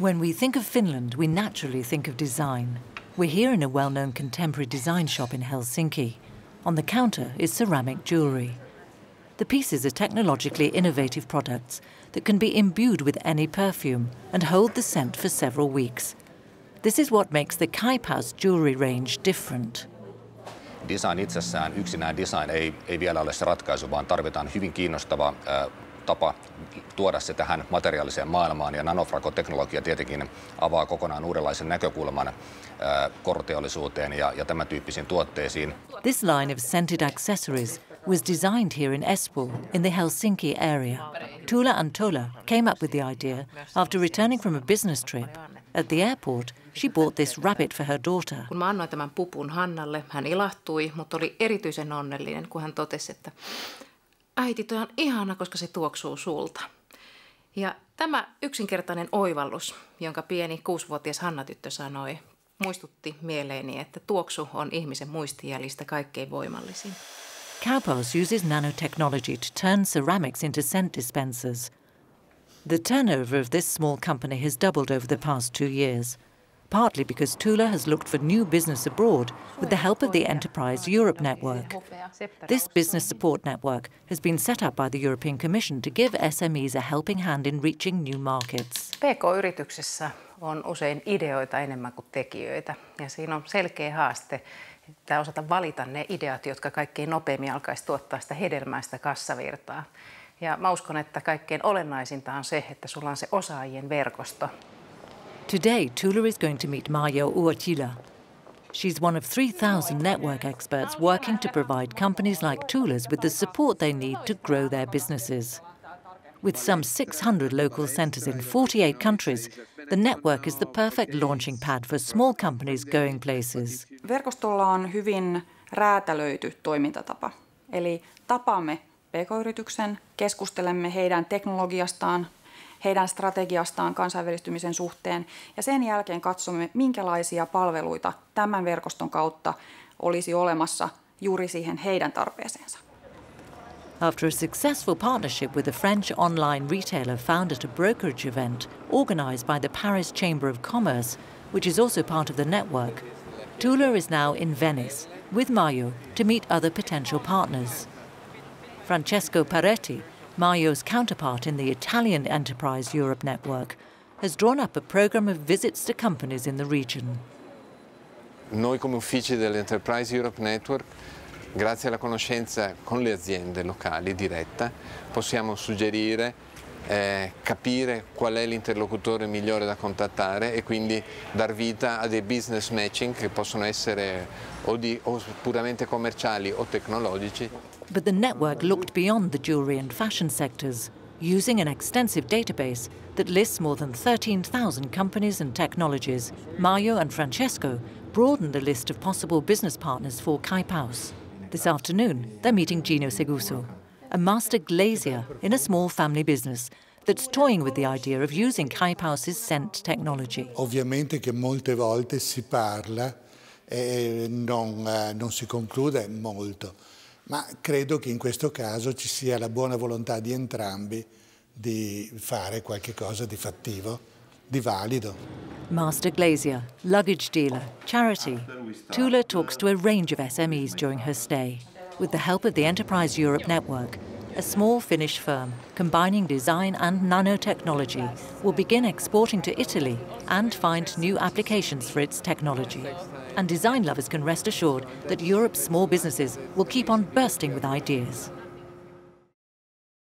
When we think of Finland, we naturally think of design. We're here in a well-known contemporary design shop in Helsinki. On the counter is ceramic jewellery. The pieces are technologically innovative products that can be imbued with any perfume and hold the scent for several weeks. This is what makes the Kaipaus jewellery range different. Design itsessään, yksinään design ei vielä ole se ratkaisu, vaan tarvitaan hyvin kiinnostava tapa tuoda se tähän materiaaliseen maailmaan. Ja nanofrakoteknologia tietenkin avaa kokonaan uudenlaisen näkökulman korteollisuuteen ja tämän tyyppisiin tuotteisiin. This line of scented accessories was designed here in Espoo, in the Helsinki area. Tuula Antola came up with the idea after returning from a business trip. At the airport, she bought this rabbit for her daughter. Kun mä annoin tämän pupun Hannalle, hän ilahtui, mutta oli erityisen onnellinen, kun hän totesi, että äiti, toi on ihana, koska se tuoksuu sulta. Ja tämä yksinkertainen oivallus, jonka pieni 6-vuotias Hanna-tyttö sanoi, muistutti mieleeni, että tuoksu on ihmisen muistijäljistä kaikkein voimallisin. Kaipaus uses nanotechnology to turn ceramics into scent dispensers. The turnover of this small company has doubled over the past 2 years, partly because Tuula has looked for new business abroad with the help of the Enterprise Europe network. This business support network has been set up by the European Commission to give SMEs a helping hand in reaching new markets. PK-yrityksessä on usein ideoita enemmän kuin tekijöitä, ja siinä on selkeä haaste, että osata valita ne ideat, jotka kaikkein nopeimmin alkaisi tuottaa sitä hedelmäistä kassavirtaa. Ja mä uskon, että kaikkein olennaisinta on se, että sulla on se osaajien verkosto. Today, Tuula is going to meet Marjo Uotila. She's one of 3,000 network experts working to provide companies like Tuula's with the support they need to grow their businesses. With some 600 local centres in 48 countries, the network is the perfect launching pad for small companies going places. Verkostolla on hyvin räätälöity toimintatapa. Eli tapaamme PK-yrityksen, keskustelemme heidän teknologiastaan, heidän strategiastaan kansainvälistymisen suhteen ja sen jälkeen katsomme, minkälaisia palveluita tämän verkoston kautta olisi olemassa juuri siihen heidän tarpeeseensa. After a successful partnership with a French online retailer found at a brokerage event organised by the Paris Chamber of Commerce, which is also part of the network, Tuula is now in Venice with Marjo to meet other potential partners. Francesco Paretti, Marjo's counterpart in the Italian Enterprise Europe network, has drawn up a programme of visits to companies in the region. Noi come uffici dell'Enterprise Europe Network, grazie alla conoscenza con le aziende locali diretta, possiamo suggerire, capire qual è l'interlocutore migliore da contattare e quindi dar vita a dei business matching che possono essere o puramente commerciali o tecnologici. But the network looked beyond the jewellery and fashion sectors, using an extensive database that lists more than 13,000 companies and technologies. Marjo and Francesco broadened the list of possible business partners for Kaipaus. This afternoon, they're meeting Gino Seguso, a master glazier in a small family business that's toying with the idea of using Kaipaus' scent technology. Ovviamente che molte volte si parla e non si conclude molto, ma credo che in questo caso ci sia la buona volontà di entrambi di fare qualche cosa di fattivo, di valido. Master glazier, luggage dealer, charity. Tuula talks to a range of SMEs during her stay. With the help of the Enterprise Europe network, a small Finnish firm combining design and nanotechnology will begin exporting to Italy and find new applications for its technology. And design lovers can rest assured that Europe's small businesses will keep on bursting with ideas.